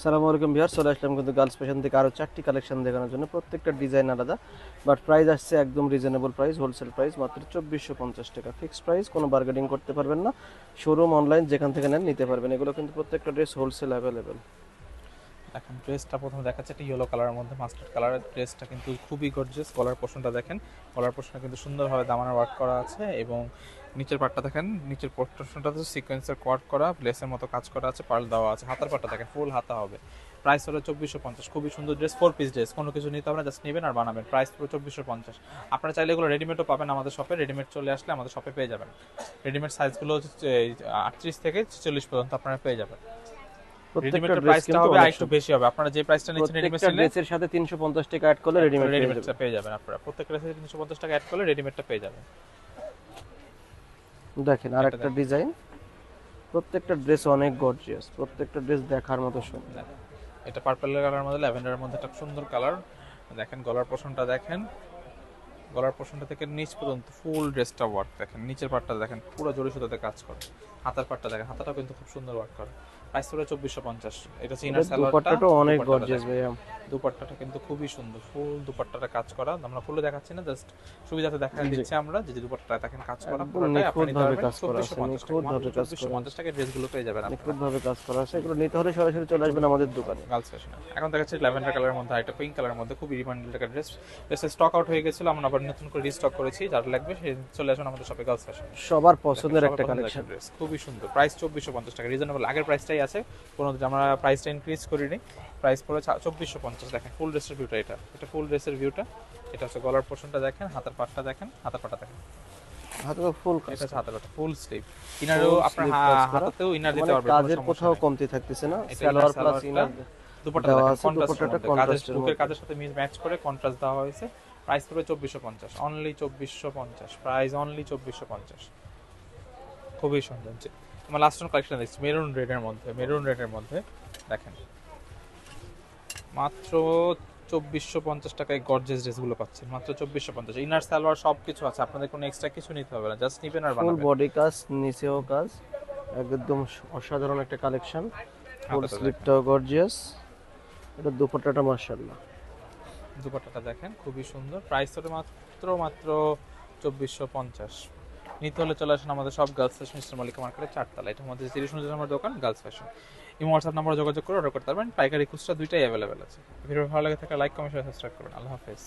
সালামু আলাইকুম ভিউয়ার্স, চলে আসলাম কিন্তু গার্লস ফ্যাশন থেকে আরও 4টি কালেকশন দেখানোর জন্য। প্রত্যেকটা ডিজাইন আলাদা, বাট প্রাইস আসছে একদম রিজনেবল প্রাইস, হোলসেল প্রাইস মাত্র 2450 টাকা। ফিক্সড প্রাইস, কোনো বার্গেনিং করতে পারবেন না। শোরুম অনলাইন যেখান থেকে নেন নিতে পারবেন। এগুলো কিন্তু প্রত্যেকটা ড্রেস হোলসেল অ্যাভেলেবেল। এখন ড্রেসটা প্রথমে দেখাচ্ছে একটা ইয়েলো কালারের মধ্যে মাস্টার্ড কালারের ড্রেসটা কিন্তু খুবই গর্জিয়াস। গলার পোর্শনটা দেখেন, গলার পোর্শনটা কিন্তু সুন্দরভাবে দামানের ওয়ার্ক করা আছে এবং নিচের পাটটা দেখেন, নিচের পোর্শনটাতে সিকোয়েন্সের কোয়ার্ড করা লেসের মতো কাজ করা আছে, পার্ল দেওয়া আছে। হাতার পাটটা দেখেন ফুল হাতা হবে। প্রাইস হলো 2450। খুবই সুন্দর ড্রেস, 4 পিস ড্রেস, কোনো কিছু নিতে হবে না, জাস্ট নেবেন আর বানাবেন। প্রাইস পুরো 2450। আপনারা চাইলে এগুলো রেডিমেডও পাবেন আমাদের শপে, রেডিমেড চলে আসলে আমাদের শপে পেয়ে যাবেন। রেডিমেড সাইজগুলো হচ্ছে 38 থেকে 46 পর্যন্ত আপনারা পেয়ে যাবেন। প্রত্যেকটা রেডিমেডের ড্রেস প্রাইসটা কিন্তু হবে অনেক আরেকটু বেশি হবে। আপনারা যে প্রাইসটা নিচ্ছেন রেডিমেড প্রত্যেকটা নিলে ড্রেসের সাথে 350 টাকা অ্যাড করলে রেডিমেডটা পেয়ে যাবেন। আপনারা প্রত্যেকটা ড্রেসে 350 টাকা অ্যাড করলে রেডিমেডটা পেয়ে যাবেন। দেখেন এটা আরেকটা দেখেন, ডিজাইন। প্রত্যেকটা ড্রেস অনেক গর্জিয়াস, প্রত্যেকটা ড্রেস দেখার মতো সুন্দর। এটা পার্পল কালারের মধ্যে ল্যাভেন্ডারের মধ্যে একটা সুন্দর কালার। দেখেন গলার পোর্শনটা দেখেন, গলার পোর্শনটা থেকে নিচ পর্যন্ত ফুল ড্রেসটা ওয়ার্ক দেখেন। নিচের পার্টটা দেখেন পুরো জড়ি সুতোতে কাজ করে। হাতার পার্টটা দেখেন, হাতাটাও কিন্তু খুব সুন্দর ওয়ার্ক করে। প্রাইস হলো 2450। এটা হচ্ছে ইনার সালোয়ারটা। দুপাট্টাটা অনেক গর্জিয়াস ভাইয়া। দুপাট্টাটা কিন্তু খুবই সুন্দর, ফুল দুপাট্টাটা কাজ করা। আমরা ফুলে দেখাচ্ছি না, জাস্ট সুবিধাতে দেখা দিচ্ছি আমরা যে দুপাট্টাটা দেখেন কাজ করা একদম পুরোটাই। আপনি নিখুঁত নিতে ভাবে পারবেন কাজ করা আছে, 2450 নিখুঁত টাকা। ভাবে কাজ করা আছে, 2450 টাকায় ড্রেসগুলো পেয়ে যাবেন নিখুঁত আপনারা ভাবে কাজ করা আছে। এগুলো নিতে হলে সরাসরি চলে আসবেন আমাদের দোকানে। গার্লস ফ্যাশনে। এখন দেখাচ্ছি ল্যাভেন্ডার কালারের মধ্যে একটা পিঙ্ক কালারের মধ্যে খুবই ডিমান্ডেড একটা ড্রেস। ড্রেসের স্টক আউট হয়ে গেছিল, আমরা আবার নতুন করে রিস্টক করেছি। যার লাগবে সে চলে আসুন আমাদের শপে গার্লস ফ্যাশন। সবার পছন্দের একটা কালেকশন। ড্রেস খুবই সুন্দর, প্রাইস 2450 টাকা, রিজনেবল। আগের প্রাইসটাই আছে, কোনো আমরা প্রাইসটা ইনক্রিজ করিনি। প্রাইস পড়ে 2450। দেখেন ফুল ড্রেসের ভিউটা, এটা ফুল ড্রেসের ভিউটা। এটা হচ্ছে গলার পোর্শনটা দেখেন, হাতার পাটটা দেখেন, হাতার পাটটা দেখেন। হাতে তো ফুল কাজ, এটা হচ্ছে হাতার পাটটা ফুল স্লিভ। ইনারও আপনার হাতাতেও ইনার দিতে মানে পারবেন, কাজের কোথাও কমতি থাকতেছে না। সালোয়ার প্লাস ইনার দুপাট্টা দেওয়া দেখেন আছে, কন্ট্রাস্টের দুপাট্টাটা মধ্যে, কাজের কন্ট্রাস্টের বুকের মধ্যে। কাজের সাথে ম্যাচ করে কন্ট্রাস্ট দেওয়া হয়েছে। প্রাইস পড়বে 2450, অনলি 2450। Price only 2450। খুবই সুন্দর। যে আমার লাস্ট ওয়ান কালেকশন দেখছি মেরুন রেডের মধ্যে, মেরুন রেডের মধ্যে দেখেন মাত্র 2450 টাকায় গর্জিয়াস ড্রেসগুলো পাচ্ছেন, মাত্র 2450। ইনার সালোয়ার সব কিছু আছে, আপনাদের কোনো এক্সট্রা কিছু নিতে হবে না, জাস্ট নিবেন আর ফুল বানাবেন। বডি কাজ, নিচেও কাজ, একদম অসাধারণ একটা কালেকশন। ফুল হাতাটা দেখেন, স্লিভটাও গর্জিয়াস। এটা দুপাট্টাটা মাশাআল্লাহ। দুপাট্টাটা দেখেন খুবই সুন্দর। প্রাইস হলো মাত্র মাত্র 2450। নিতে হলে চলে আসুন আমাদের সব গার্লস ফ্যাশন মিস্টার মল্লিকা মার্কেটের 4 তলা। এটা আমাদের 30 নম্বর দোকান গার্লস ফ্যাশন। ইমো হোয়াটসঅ্যাপ নাম্বারে যোগাযোগ করে অর্ডার করতে পারবেন। পাইকারি খুচরা দুইটাই অ্যাভেলেবেল আছে। ভিডিও ভালো লাগে থাকলে লাইক কমেন্ট সাবস্ক্রাইব করবেন। আল্লাহ হাফেজ।